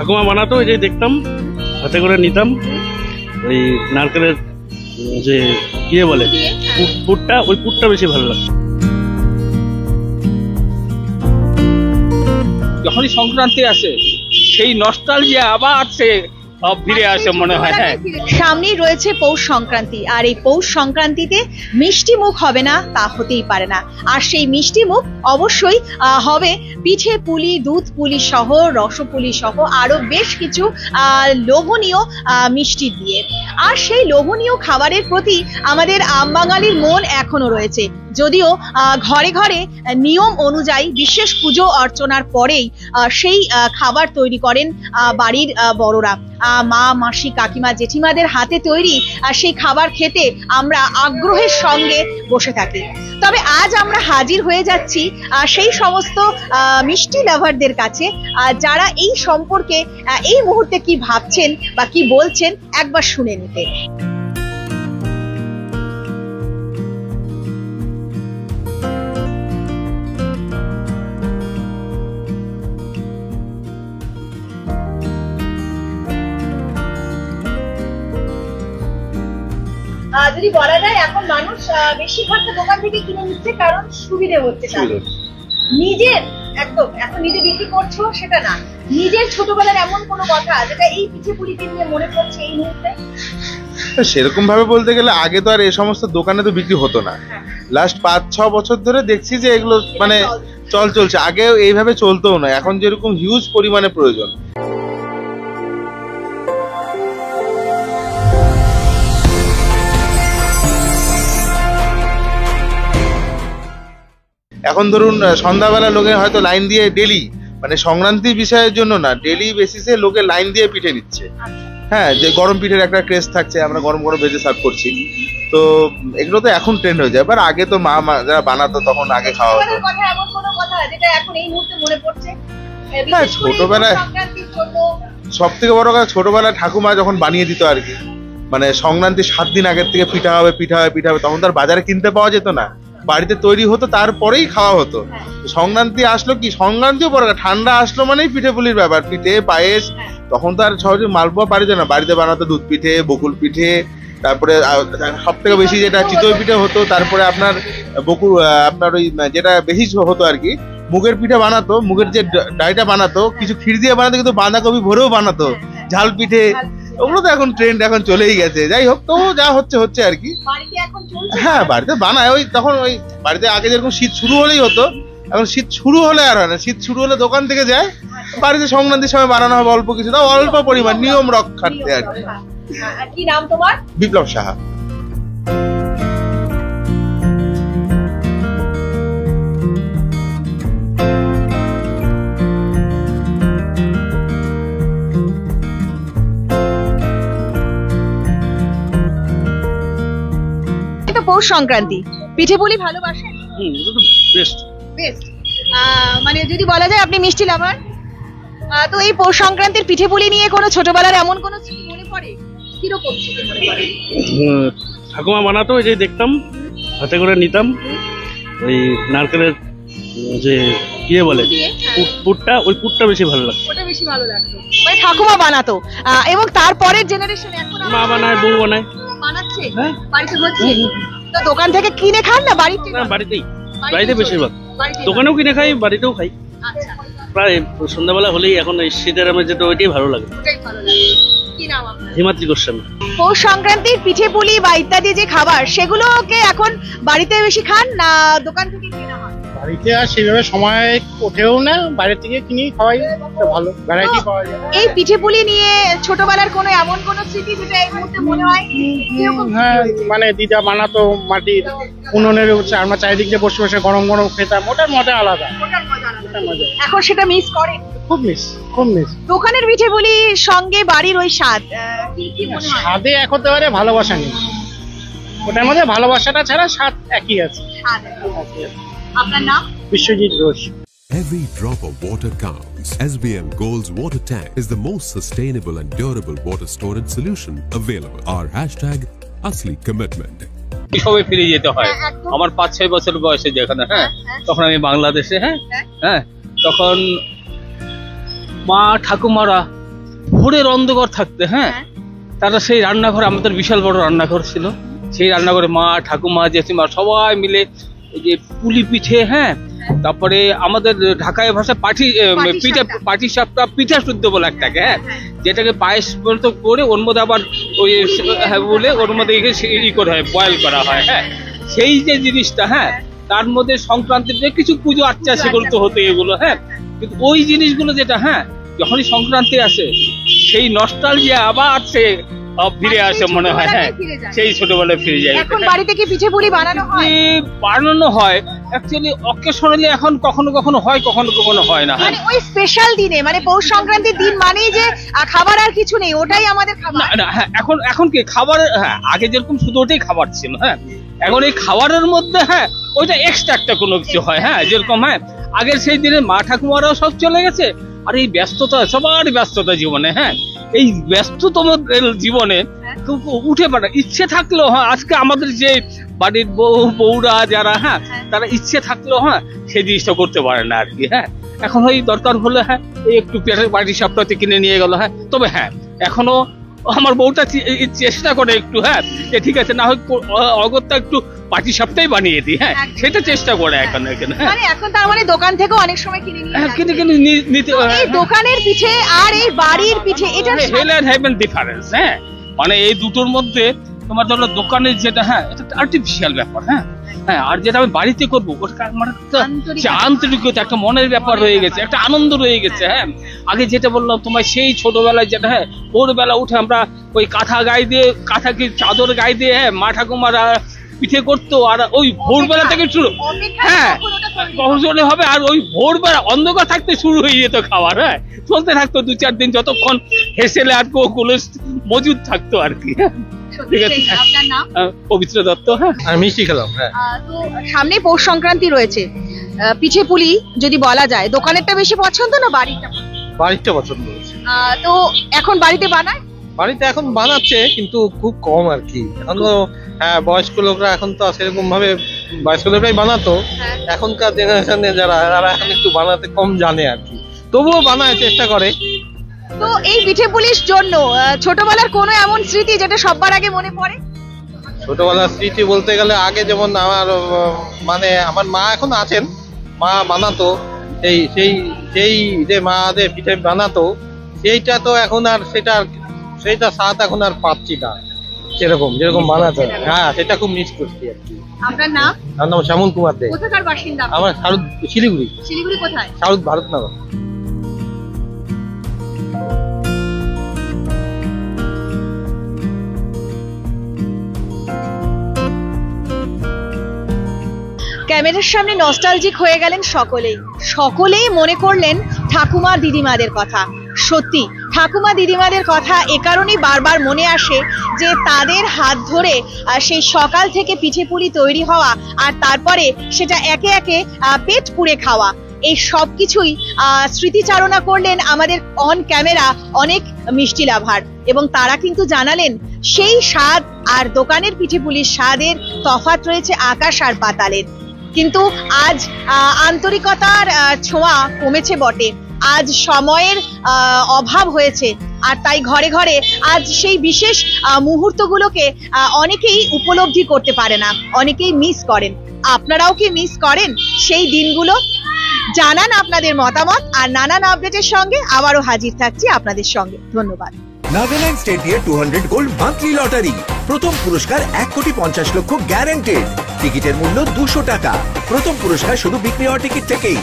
ঠাকুমা বানাতো, ওই যে দেখতাম হাতে করে নিতাম, ওই নারকেলের যে ইয়ে বলে পুরটা, ওই পুরটা বেশি ভালো লাগতো। যখনই সংক্রান্তি আসে সেই নস্টালজিয়া আবার সে ফিরে আসে মনে হয়। হ্যাঁ, সামনেই রয়েছে পৌষ সংক্রান্তি, আর এই পৌষ সংক্রান্তিতে মিষ্টি মুখ হবে না তা হতেই পারে না। আর সেই মিষ্টি মুখ অবশ্যই হবে পিঠে পুলি, দুধ পুলি সহ, রসপুলি সহ আরো বেশ কিছু লোভনীয় মিষ্টি দিয়ে। আর সেই লোভনীয় খাবারের প্রতি আমাদের আমবাঙালির মন এখনো রয়েছে, যদিও ঘরে ঘরে নিয়ম অনুযায়ী বিশেষ পুজো অর্চনার পরেই সেই খাবার তৈরি করেন বাড়ির বড়রা। মা, মাসি, কাকিমা, জেঠিমাদের হাতে তৈরি সেই খাবার খেতে আমরা আগ্রহের সঙ্গে বসে থাকি। তবে আজ আমরা হাজির হয়ে যাচ্ছি সেই সমস্ত মিষ্টি লাভারদের কাছে, যারা এই সম্পর্কে এই মুহূর্তে কি ভাবছেন বা কি বলছেন একবার শুনে নিতে। যদি বলা যায় এখন মানুষ বেশিরভাগটা দোকান থেকে কিনে নিচ্ছে, কারণ সুবিধে হচ্ছে। নিজের একদম এখন নিজে বিক্রি করছো সেটা না, নিজের ছোটবেলার এমন কোনো কথা যেটা এই পিঠে পুলিকে নিয়ে মনে পড়ছে এই মুহূর্তে? সেরকম ভাবে বলতে গেলে আগে তো আর এই সমস্ত দোকানে তো বিক্রি হতো না। লাস্ট 5-6 বছর ধরে দেখছি যে এগুলো মানে চলছে। আগে এইভাবে চলতেও না, এখন যেরকম হিউজ পরিমাণে প্রয়োজন। এখন ধরুন সন্ধ্যাবেলা লোকে হয়তো লাইন দিয়ে ডেলি, মানে সংক্রান্তির বিষয়ের জন্য না, ডেলি বেসিসে লোকে লাইন দিয়ে পিঠে নিচ্ছে। হ্যাঁ, যে গরম পিঠের একটা ক্রেজ থাকছে, আমরা গরম গরম ভেজে সার্ভ করছি, তো এগুলো তো এখন ট্রেন্ড হয়ে যায়। এবার আগে তো মা যারা বানাতো তখন আগে খাওয়া হতো। হ্যাঁ, ছোটবেলায় সব থেকে বড় কথা ছোটবেলায় ঠাকুমা যখন বানিয়ে দিত আর কি, মানে সংক্রান্তির 7 দিন আগের থেকে পিঠা হবে, তখন তার বাজারে কিনতে পাওয়া যেত না, বাড়িতে তৈরি হতো, তারপরেই খাওয়া হতো। সংক্রান্তি আসলো কি, সংক্রান্তিও পরে ঠান্ডা আসলো মানেই পিঠে পুলির ব্যাপার, পিঠে পায়েস। তখন তো আর সহজে মালপোয়া পারি না, বাড়িতে বানাতো দুধ পিঠে, বকুল পিঠে, তারপরে সব থেকে বেশি যেটা চিতই পিঠে হতো, তারপরে আপনার আপনার ওই যেটা বেশি হতো আর কি মুগের পিঠে বানাতো, মুগের যে ডাইটা বানাতো, কিছু ক্ষীর দিয়ে বানাতো, কিন্তু বাঁধাকপি ভরেও বানাতো, ঝাল পিঠে। ওগুলো তো এখন ট্রেন্ড, এখন চলেই গেছে। যাই হোক, তো যা হচ্ছে আর কি। হ্যাঁ, বাড়িতে বানায়। ওই তখন ওই বাড়িতে আগে যেরকম শীত শুরু হলেই হতো, এখন শীত শুরু হলে আর হয় না, শীত শুরু হলে দোকান থেকে যায়, বাড়িতে সংক্রান্তির সময় বানানো হবে অল্প কিছু, তাও অল্প পরিমাণ, নিয়ম রক্ষার্থে আর কি। কি নাম তোমার? বিপ্লব সাহা। পৌষ সংক্রান্তি, পিঠে পুলি ভালোবাসেন? বেস্ট। মানে যদি বলা যায় আপনি মিষ্টি লাভার, তো এই পৌষ সংক্রান্তির পিঠে পুলি নিয়ে কোনো ছোটবেলার এমন কোনো স্মৃতি মনে পড়ে? কিরকম স্মৃতি মনে পড়ে? ঠাকুমা বানাতো, ওই যে দেখতাম হাতে করে নিতাম, ওই নারকেলের যে ইয়ে বলে পুরটা, ওই পুরটা বেশি ভালো লাগতো। ওটা বেশি ভালো লাগতো, মানে ঠাকুমা বানাতো। এবং তারপরের জেনারেশন এখন মা বানায়, বউ বানায়, বানাচ্ছে, বাড়িতে হচ্ছে। তো দোকান থেকে কিনে খান না বাড়িতে? না, বাড়িতে বেশিরভাগ। দোকানেও কিনে খাই, বাড়িতেও খাই। প্রায় সন্ধ্যাবেলা হলেই এখন এই শীতের আমার যেটা ওইটাই ভালো লাগে। হিমাদ্রি গোস্বামী। পৌষ সংক্রান্তির পিঠে পুলি বা ইত্যাদি যে খাবার, সেগুলোকে এখন বাড়িতে বেশি খান না দোকান থেকে কিনে হয়? বাড়িতে আর সেভাবে সময় ওঠেও না, বাইরে থেকে কিনে খাওয়াই ভালো, ভ্যারাইটি পাওয়া যায়। এই পিঠে পুলি নিয়ে ছোটবেলার কোনো এমন কোনো স্মৃতি যেটা এই মুহূর্তে মনে হয়? হ্যাঁ, মানে দিদা বানাতো মাটির উনুনের, আমরা চারিদিক দিয়ে বসে বসে গরম গরম খেতাম, ওটার মজা আলাদা। এখন সেটা মিস করেন? খুব মিস। দোকানের পিঠে পুলির সঙ্গে বাড়ির ওই স্বাদ, স্বাদে এক হতে পারে, ভালোবাসা নেই ওটার মধ্যে। ভালোবাসাটা ছাড়া স্বাদ একই আছে। আপনার নাম? Biswajit Ghosh. Every drop of water counts. SBM Gold's water tank is the most sustainable and durable water storage solution available. Our hashtag Asli Commitment. সবে ফিরে যেতে হয়। আমার 5-6 বছর বয়সে যেখানে, হ্যাঁ, তখন আমি বাংলাদেশে, হ্যাঁ, তখন মা ঠাকুমারা ভোরের অন্ধকার থাকতে, হ্যাঁ, তারা সেই রান্নাঘরে, আমাদের বিশাল বড় রান্নাঘর ছিল, সেই রান্নাঘরে মা, ঠাকুমা, জেঠিমা সবাই মিলে এই যে পুলি পিঠে, হ্যাঁ, তারপরে আমাদের ঢাকায় ভাষায় পাটি সাপটা পিঠা শুদ্ধ বলে একটাকে, হ্যাঁ, যেটাকে পায়েস মতো করে ওর মধ্যে আবার ওই বলে ওর মধ্যে ই করা হয়, বয়েল করা হয়, হ্যাঁ, সেই যে জিনিসটা, হ্যাঁ, তার মধ্যে সংক্রান্তিতে কিছু পুজো আচ্ছা সেগুলো তো হতো এগুলো, হ্যাঁ, কিন্তু ওই জিনিসগুলো যেটা, হ্যাঁ, যখনই সংক্রান্তি আসে সেই নস্টালজিয়া আবার সে ফিরে আসে মনে হয়, হ্যাঁ, সেই ছোটবেলায় ফিরে যায়। এখন বাড়িতে কি পিঠে পুলি বানানো হয়? বানানো হয় অ্যাকচুয়ালি অকেশনালি, এখন কখনো কখনো হয়, কখনো কখনো হয় না, মানে ওই স্পেশাল দিনে, মানে পৌষ সংক্রান্তির দিন মানেই যে খাবার আর কিছু নেই, ওটাই আমাদের খাবার। না, হ্যাঁ, এখন কি খাবার, হ্যাঁ, আগে যেরকম শুধু ওটাই খাবার ছিল, হ্যাঁ, এখন এই খাবারের মধ্যে, হ্যাঁ, ওইটা এক্সট্রা একটা কোনো কিছু হয়, হ্যাঁ, যেরকম, হ্যাঁ, আগের সেই দিনে মা ঠাকুমারাও সব চলে গেছে, আর এই ব্যস্ততা, সবারই ব্যস্ততা জীবনে, হ্যাঁ, এই ব্যস্ততম জীবনে উঠে পড়া ইচ্ছে থাকলেও, হ্যাঁ, আজকে আমাদের যে বাড়ির বউরা যারা, হ্যাঁ, তারা ইচ্ছে থাকলেও, হ্যাঁ, সেই জিনিসটা করতে পারে না আর কি, হ্যাঁ, এখন ওই দরকার হলে, হ্যাঁ, এই একটু বাড়ির সপ্তাহে কিনে নিয়ে গেল, হ্যাঁ, তবে হ্যাঁ, এখনো আমার বউটা চেষ্টা করে একটু, হ্যাঁ, যে ঠিক আছে, না হয় অগত্যা একটু পাটি সপ্তাহে বানিয়ে দিই, হ্যাঁ, সেটা চেষ্টা করে এখন, হ্যাঁ, মানে এখন তার মানে দোকান থেকেও অনেক সময় কিনে নিয়ে হ্যাঁ, কিনে নিতে। এই দোকানের পিঠে আর এই বাড়ির পিঠে, এটা হেল এন্ড হেভেন ডিফারেন্স, হ্যাঁ, মানে এই দুটোর মধ্যে তোমার ধরো দোকানের যেটা, হ্যাঁ, এটা আর্টিফিশিয়াল ব্যাপার, হ্যাঁ, হ্যাঁ, আর যেটা আমি বাড়িতে করবো ওটা আমার আন্তরিকতা, একটা মনের ব্যাপার রয়ে গেছে, একটা আনন্দ রয়ে গেছে, হ্যাঁ, আগে যেটা বললাম তোমার সেই ছোটবেলায় যেটা, হ্যাঁ, ভোরবেলা উঠে আমরা ওই কাঁথা গায়ে দিয়ে, কাঁথাকে চাদর গায়ে দিয়ে, হ্যাঁ, মা ঠাকুমারা পিঠে করতো, আর ওই ভোরবেলা থেকে শুরু, হ্যাঁ, কখন হবে, আর ওই ভোরবেলা অন্ধকার থাকতে শুরু হয়ে যেত খাবার, হ্যাঁ, চলতে থাকতো 2-4 দিন, যতক্ষণ হেসেলে আর গুলো মজুদ থাকতো আর কি, ঠিক আছে। পবিত্র দত্ত, হ্যাঁ, আমি মিষ্টি খেলাম, হ্যাঁ। তো সামনে পৌষ সংক্রান্তি রয়েছে, পিঠে পুলি যদি বলা যায়, দোকানেরটা বেশি পছন্দ না বাড়িটা? বাড়িটা পছন্দ হয়েছে। তো এখন বাড়িতে বানায়? বাড়িতে এখন বানাচ্ছে কিন্তু খুব কম আর কি, এখন তো, হ্যাঁ, বয়স্ক লোকরা এখন তো সেরকম ভাবে, বয়স্ক লোকরাই বানাতো, এখনকার জেনারেশনে যারা, তারা এখন একটু বানাতে কম জানে আর কি, তবুও বানায়, চেষ্টা করে। তো এই পিঠে পুলির জন্য ছোটবেলার কোনো এমন স্মৃতি যেটা সবার আগে মনে পড়ে? ছোটবেলার স্মৃতি বলতে গেলে আগে যেমন আমার, মানে আমার মা এখন আছেন, মা বানাতো, সেই যে মাদের পিঠে বানাতো, সেইটা তো এখন আর সেইটা স্বাদ এখন আর পাচ্ছি না সেরকম, যেরকম বানাতো, হ্যাঁ, সেটা খুব মিস করছি আর কি। আপনার নাম? আমার নাম শ্যামল কুমার দে। কোথাকার বাসিন্দা? আমার শিলিগুড়ি। শিলিগুড়ি কোথায়? সাউথ ভারতনগর। ক্যামেরার সামনে নস্টালজিক হয়ে গেলেন সকলেই মনে করলেন ঠাকুমা দিদিমাদের কথা। সত্যি ঠাকুমা দিদিমাদের কথা এ কারণেই বারবার মনে আসে যে তাদের হাত ধরে সেই সকাল থেকে পিঠে পুলি তৈরি হওয়া, আর তারপরে সেটা একে একে পেট পুড়ে খাওয়া, এই সব কিছুই স্মৃতিচারণা করলেন আমাদের অন ক্যামেরা অনেক মিষ্টি লাভার, এবং তারা কিন্তু জানালেন সেই স্বাদ আর দোকানের পিঠে পুলির স্বাদের তফাৎ রয়েছে আকাশ আর পাতালের। কিন্তু আজ আন্তরিকতার ছোঁয়া কমেছে বটে, আজ সময়ের অভাব হয়েছে, আর তাই ঘরে ঘরে আজ সেই বিশেষ মুহূর্তগুলোকে অনেকেই উপলব্ধি করতে পারে না, অনেকেই মিস করেন। আপনারাও কি মিস করেন সেই দিনগুলো? জানান আপনাদের মতামত, আর নানান আপডেটের সঙ্গে আবারও হাজির থাকছি আপনাদের সঙ্গে। ধন্যবাদ। নাগাল্যান্ড স্টেটের 200 গোল্ড মান্থলি লটারি, প্রথম পুরস্কার 1,50,00,000 গ্যারান্টেড, টিকিটের মূল্য 200 টাকা, প্রথম পুরস্কার শুধু বিক্রি হওয়া টিকিট থেকেই।